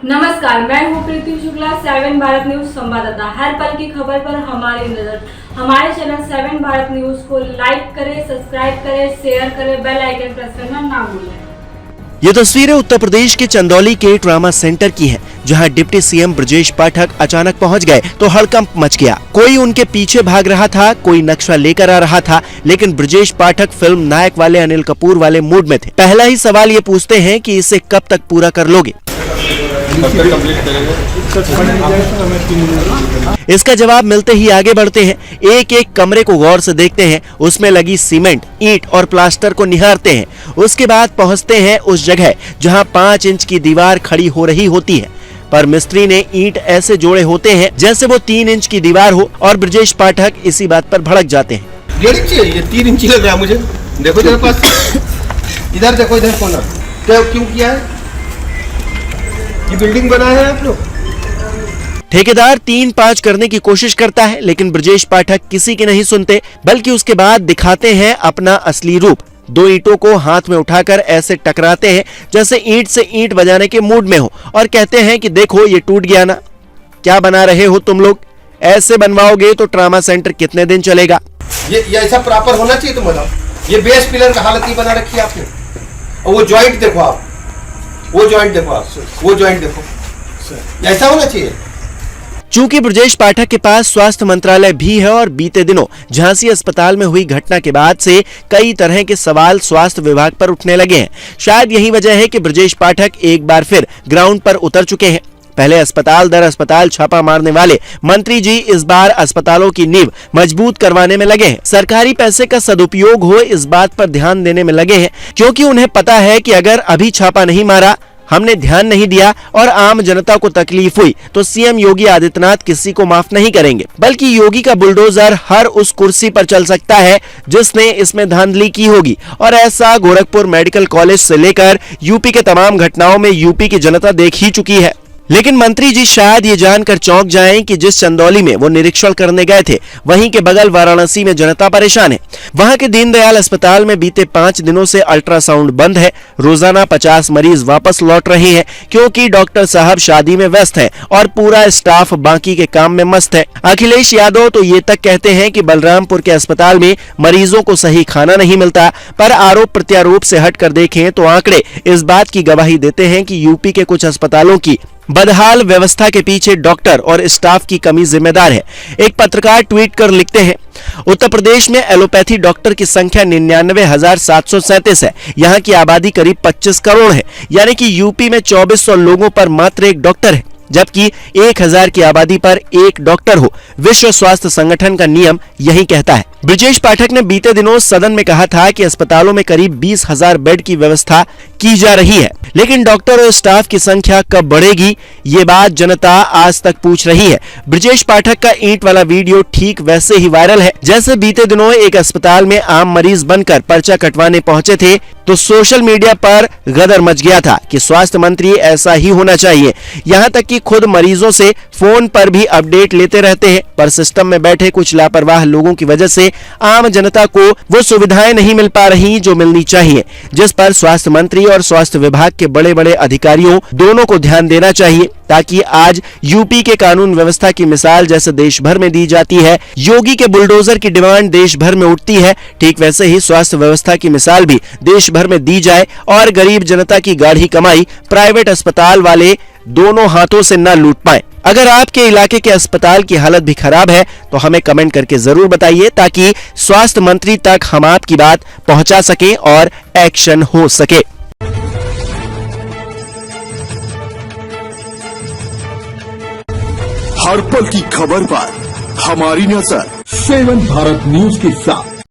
नमस्कार, मैं हूँ प्रीति शुक्ला, 7 भारत न्यूज संवाददाता। हर पल की खबर पर हमारी नजर। हमारे चैनल 7 भारत न्यूज को लाइक करें, सब्सक्राइब करें, शेयर करें, बेल आइकन प्रेस करना ना भूलें। ये तस्वीरें उत्तर प्रदेश के चंदौली के ट्रामा सेंटर की हैं, जहां डिप्टी सीएम ब्रजेश पाठक अचानक पहुंच गए तो हड़कंप मच गया। कोई उनके पीछे भाग रहा था, कोई नक्शा लेकर आ रहा था, लेकिन ब्रजेश पाठक फिल्म नायक वाले अनिल कपूर वाले मूड में थे। पहला ही सवाल ये पूछते हैं कि इसे कब तक पूरा कर लोगे। इसका जवाब मिलते ही आगे बढ़ते हैं। एक एक कमरे को गौर से देखते हैं, उसमें लगी सीमेंट, ईंट और प्लास्टर को निहारते हैं। उसके बाद पहुंचते हैं उस जगह जहां 5 इंच की दीवार खड़ी हो रही होती है, पर मिस्त्री ने ईंट ऐसे जोड़े होते हैं जैसे वो 3 इंच की दीवार हो, और ब्रजेश पाठक इसी बात पर भड़क जाते हैं। 1.5 इंच है, ये 3 इंच लग रहा है मुझे। देखो तेरे पास, इधर देखो, इधर कॉर्नर क्यों किया है? ये बिल्डिंग बना है आप लोग। ठेकेदार 3-5 करने की कोशिश करता है, लेकिन ब्रजेश पाठक किसी की नहीं सुनते, बल्कि उसके बाद दिखाते हैं अपना असली रूप। 2 ईंटों को हाथ में उठाकर ऐसे टकराते हैं जैसे ईंट से ईंट बजाने के मूड में हो, और कहते हैं कि देखो ये टूट गया ना, क्या बना रहे हो तुम लोग? ऐसे बनवाओगे तो ट्रामा सेंटर कितने दिन चलेगा? ये ऐसा प्रॉपर होना चाहिए। तुम बताओ, ये बेस पिलर का हालत ही बना रखी है आपने। और वो जॉइंट देखो आप, वो जॉइंट देखो आप, वो जॉइंट देखो, ऐसा होना चाहिए। चूंकि ब्रजेश पाठक के पास स्वास्थ्य मंत्रालय भी है, और बीते दिनों झांसी अस्पताल में हुई घटना के बाद से कई तरह के सवाल स्वास्थ्य विभाग पर उठने लगे हैं। शायद यही वजह है कि ब्रजेश पाठक एक बार फिर ग्राउंड पर उतर चुके हैं। पहले अस्पताल दर अस्पताल छापा मारने वाले मंत्री जी इस बार अस्पतालों की नींव मजबूत करवाने में लगे हैं। सरकारी पैसे का सदुपयोग हो, इस बात पर ध्यान देने में लगे हैं, क्योंकि उन्हें पता है कि अगर अभी छापा नहीं मारा, हमने ध्यान नहीं दिया और आम जनता को तकलीफ हुई, तो सीएम योगी आदित्यनाथ किसी को माफ नहीं करेंगे, बल्कि योगी का बुलडोजर हर उस कुर्सी पर चल सकता है जिसने इसमें धांधली की होगी। और ऐसा गोरखपुर मेडिकल कॉलेज से लेकर यूपी के तमाम घटनाओं में यूपी की जनता देख ही चुकी है। लेकिन मंत्री जी शायद ये जानकर चौंक जाएं कि जिस चंदौली में वो निरीक्षण करने गए थे, वहीं के बगल वाराणसी में जनता परेशान है। वहां के दीनदयाल अस्पताल में बीते 5 दिनों से अल्ट्रासाउंड बंद है। रोजाना 50 मरीज वापस लौट रहे हैं, क्योंकि डॉक्टर साहब शादी में व्यस्त हैं और पूरा स्टाफ बाकी के काम में मस्त है। अखिलेश यादव तो ये तक कहते हैं कि बलरामपुर के अस्पताल में मरीजों को सही खाना नहीं मिलता, पर आरोप प्रत्यारोप से हटकर देखें तो आंकड़े इस बात की गवाही देते हैं कि यूपी के कुछ अस्पतालों की बदहाल व्यवस्था के पीछे डॉक्टर और स्टाफ की कमी जिम्मेदार है। एक पत्रकार ट्वीट कर लिखते हैं, उत्तर प्रदेश में एलोपैथी डॉक्टर की संख्या 99,737 है। यहाँ की आबादी करीब 25 करोड़ है, यानी कि यूपी में 2400 लोगों पर मात्र एक डॉक्टर है, जबकि 1000 की आबादी पर एक डॉक्टर हो। विश्व स्वास्थ्य संगठन का नियम यही कहता है। ब्रजेश पाठक ने बीते दिनों सदन में कहा था कि अस्पतालों में करीब 20,000 बेड की व्यवस्था की जा रही है, लेकिन डॉक्टर और स्टाफ की संख्या कब बढ़ेगी, ये बात जनता आज तक पूछ रही है। ब्रजेश पाठक का ईंट वाला वीडियो ठीक वैसे ही वायरल है जैसे बीते दिनों एक अस्पताल में आम मरीज बनकर पर्चा कटवाने पहुंचे थे, तो सोशल मीडिया पर गदर मच गया था कि स्वास्थ्य मंत्री ऐसा ही होना चाहिए। यहाँ तक कि खुद मरीजों से फोन पर भी अपडेट लेते रहते हैं, पर सिस्टम में बैठे कुछ लापरवाह लोगों की वजह से आम जनता को वो सुविधाएं नहीं मिल पा रही जो मिलनी चाहिए, जिस पर स्वास्थ्य मंत्री और स्वास्थ्य विभाग के बड़े बड़े अधिकारियों दोनों को ध्यान देना चाहिए, ताकि आज यूपी के कानून व्यवस्था की मिसाल जैसे देश भर में दी जाती है, योगी के बुलडोजर की डिमांड देश भर में उठती है, ठीक वैसे ही स्वास्थ्य व्यवस्था की मिसाल भी देश भर में दी जाए, और गरीब जनता की गाढ़ी कमाई प्राइवेट अस्पताल वाले दोनों हाथों से न लूट पाए। अगर आपके इलाके के अस्पताल की हालत भी खराब है तो हमें कमेंट करके जरूर बताइए, ताकि स्वास्थ्य मंत्री तक हम आपकी बात पहुंचा सके और एक्शन हो सके। हर पल की खबर पर हमारी नजर 7 भारत न्यूज के साथ।